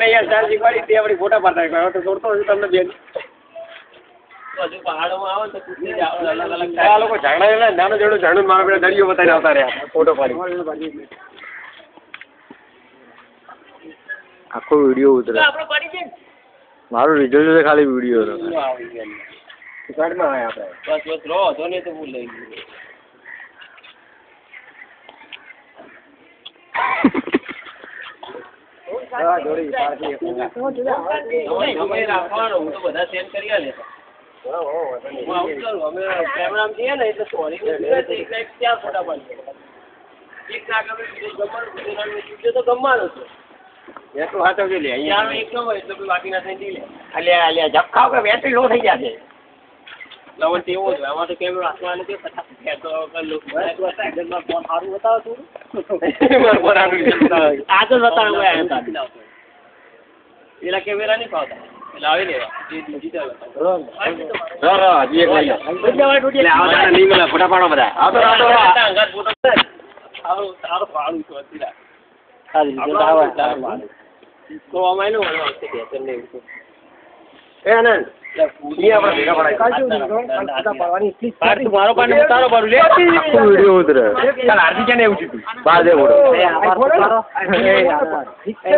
યાર ચાર શીખવાડી તે આપડી ફોટા પાડતા તો છોડતો તમને બેન હજુ પહાડોમાં આવે તો અલગ અલગ આ લોકો ઝાડા નાનો જેવડો ઝાડું મારા પેલા દરિયો બતાવીને આવતા રહ્યા ફોટો પાડી આખો વિડીયો ઉતરે મારું રિઝલ્ટ ખાલી વિડીયો હતો કાર્ડમાં આવે આપણે બસ બસ રો તો ને તો ભૂલ લઈ ગયું રાખવાનો હું તો બધા સેન્ડ કરી આલે કેમેરા છીએ ને એટલે સોરી ક્યાં ફોટા પાડી એક ના ગમે તો ગમવાનું છે એટલું હાથવજો લે અહીંયા એક ન હોય એટલે બાકી ના થઈ લે અલ્યા ઝપકાવ કે બેટરી લો થઈ જશે લવન તેવો જ આમાં તો કેમેરો હાથમાં નથી ફટાફટ તો ફોન સારું બતાવો તું આ તો બતાવો પેલા કેમેરા નહીં પાવતા લાવી લેવા ફોટા પાડો બધા તો અમારે નું મારો પાણી તારો બારું લે વિડીયો ઉતરે હાર્દિક ને એવું થયું બાર દે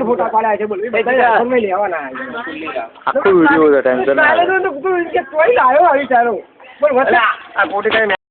ફોટા પાડ્યા છે બોલ લેવાના આખો વિડીયો ટેન્શન આ ખોટી કઈ